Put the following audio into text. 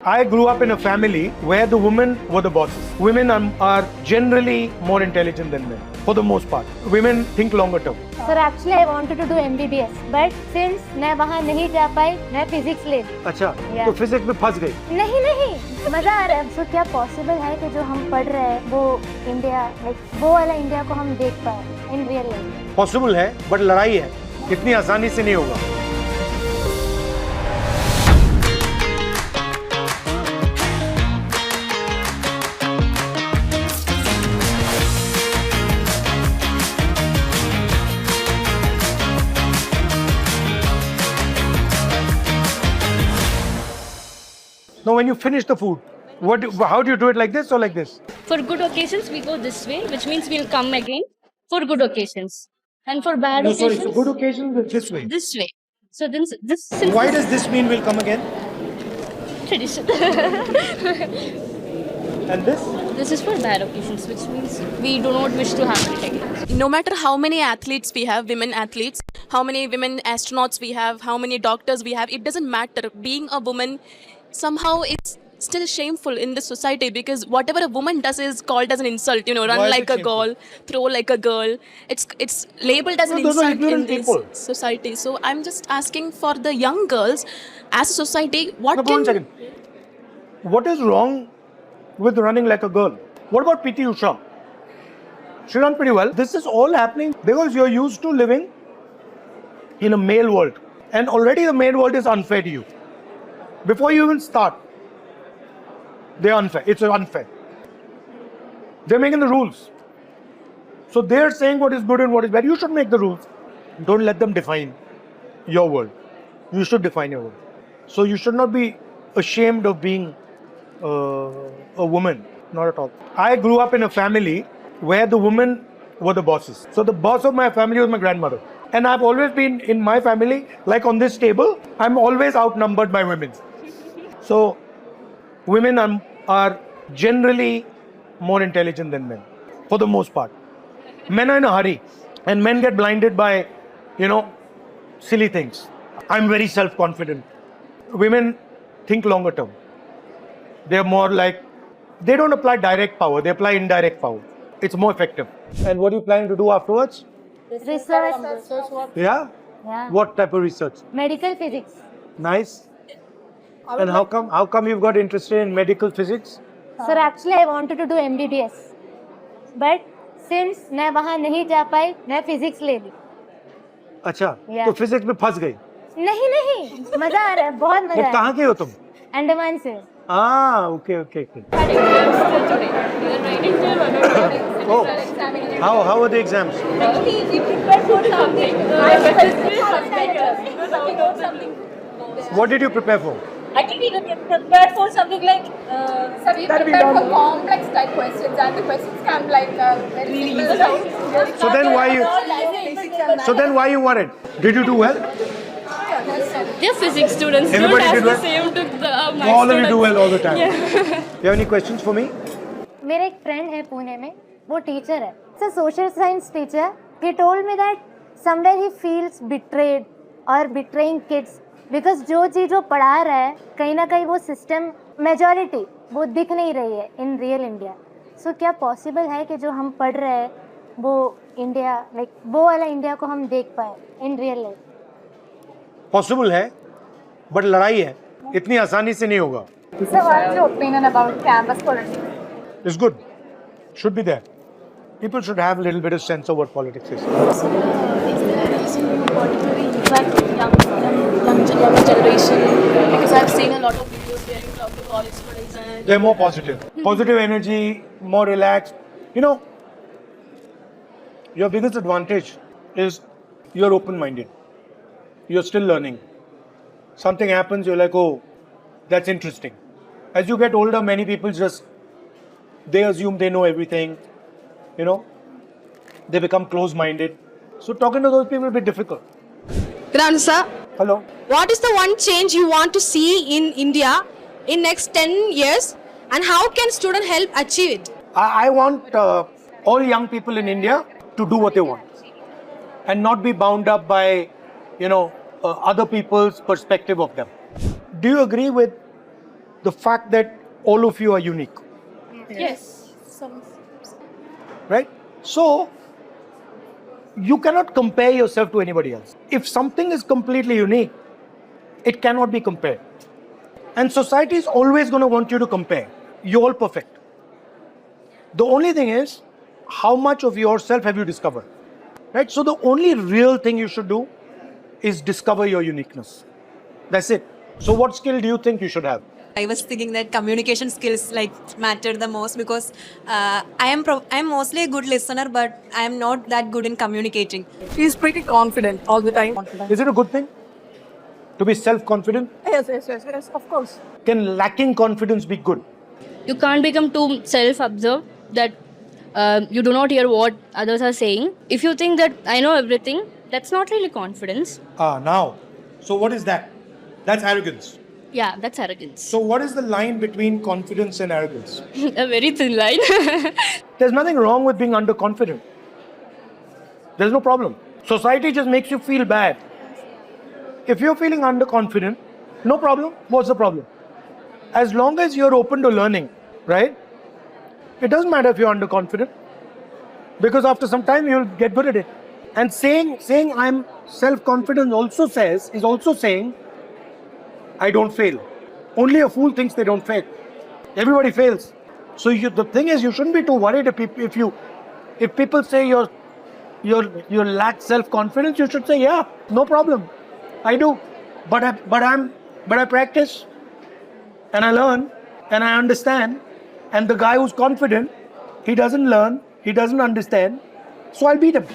I grew up in a family where the women were the bosses. Women are generally more intelligent than men, for the most part. Women think longer term. Sir, actually I wanted to do MBBS, but since मैं वहाँ नहीं जा पाई, मैं physics ले ली। अच्छा, तो physics में फंस गई? नहीं, मजा आ रहा है। तो क्या पॉसिबल है कि जो हम पढ़ रहे हैं वो इंडिया, वो वाला इंडिया को हम देख पाए इन रियल लाइफ? पॉसिबल है, बट लड़ाई है, इतनी आसानी से नहीं होगा। Now, when you finish the food, how do you do it, like this or like this? For good occasions, we go this way, which means we'll come again for good occasions. And for bad occasions, for good occasions, this way. this way. So then this Why does this mean we'll come again? tradition. And this? This is for bad occasions, which means we do not wish to happen it again. No matter how many athletes we have, women athletes, how many women astronauts we have, how many doctors we have, it doesn't matter. Being a woman, somehow it's still shameful in this society, because whatever a woman does is called as an insult. You know, run Why is like it a shameful? girl, throw like a girl. It's labeled as an those are insult in ignorant this people. society. So I'm just asking for the young girls, as a society, what Now, can... one second. What is wrong with running like a girl? What about PT Usha? She ran pretty well. This is all happening because you're used to living in a male world. And already the male world is unfair to you. Before you even start, they're unfair. It's unfair. They're making the rules. So they're saying what is good and what is bad. You should make the rules. Don't let them define your world. You should define your world. So you should not be ashamed of being a woman. Not at all. I grew up in a family where the women were the bosses. So the boss of my family was my grandmother. And I've always been in my family, like on this table, I'm always outnumbered by women. So women are generally more intelligent than men, for the most part. Men are in a hurry, and men get blinded by, silly things. I'm very self-confident. Women think longer term. They're more like, they don't apply direct power, they apply indirect power. It's more effective. And what are you planning to do afterwards? Research. Yeah? Yeah. What type of research? Medical physics. Nice. And how come you've got interested in medical physics? Sir, actually I wanted to do MBBS, but since मैं वहाँ नहीं जा पाई, मैं physics ले ली। अच्छा, Yeah. तो physics में फंस गई? नहीं, मजा आ रहा है, बहुत मजा आ रहा कहाँ के हो तुम? है। अंडमान से। Okay. Oh, how are the exams? Actually, we prepared for something. What did you prepare for? Actually, we prepared for something like we prepared for complex type questions, and the questions come like very simple. So then why you wanted? Did you do well? They're physics students. Everybody don't did well? ask the same to the math All of you students. do well all the time. Yeah. You have any questions for me? मेरे एक friend है पुणे में, वो teacher है। It's a social science teacher. He told me that somewhere he feels betrayed or betraying kids because जो चीज़ वो पढ़ा रहा है, कहीं ना कहीं वो सिस्टम मेजॉरिटी वो दिख नहीं रही है इन रियल इंडिया। सो क्या पॉसिबल है कि जो हम पढ़ रहे हैं वो इंडिया, वो वाला इंडिया को हम देख पाए इन रियल लाइफ? पॉसिबल है, बट लड़ाई है, इतनी आसानी से नहीं होगा। So, what's your opinion about campus politics? It's good. Should be there. People should have a little bit of sense of what politics is. Is there a reason particularly impact younger generation? Because I've seen a lot of videos where you talk to college students and... They're more positive. Positive energy, more relaxed. Your biggest advantage is you're open-minded. You're still learning. Something happens, you're like, oh, that's interesting. As you get older, many people they assume they know everything. They become close-minded. So talking to those people will be difficult. Grandsa, sir, Hello. what is the one change you want to see in India in next 10 years, and how can students help achieve it? I want all young people in India to do what they want and not be bound up by, other people's perspective of them. Do you agree with the fact that all of you are unique, Yes. right? So you cannot compare yourself to anybody else. If something is completely unique, it cannot be compared. And society is always going to want you to compare. You're all perfect. The only thing is, how much of yourself have you discovered? Right? So the only real thing you should do is discover your uniqueness. That's it. So what skill do you think you should have? I was thinking that communication skills matter the most because I'm mostly a good listener, but I am not that good in communicating. She's pretty confident all the time. Is it a good thing to be self-confident? Yes, of course. Can lacking confidence be good? You can't become too self-absorbed that you do not hear what others are saying. If you think that I know everything, that's not really confidence. Now. So what is that? That's arrogance. Yeah, that's arrogance. So what is the line between confidence and arrogance? A very thin line. There's nothing wrong with being underconfident. There's no problem. Society just makes you feel bad. If you're feeling underconfident, no problem. What's the problem? As long as you're open to learning, right? It doesn't matter if you're underconfident, because after some time you'll get good at it. And saying I'm self-confident is also saying I don't fail. Only a fool thinks they don't fail. Everybody fails. So the thing is, you shouldn't be too worried if people say you lack self-confidence. You should say, yeah, no problem, I do, but I practice, and I learn, and I understand. And the guy who's confident, he doesn't learn, he doesn't understand, so I'll beat him.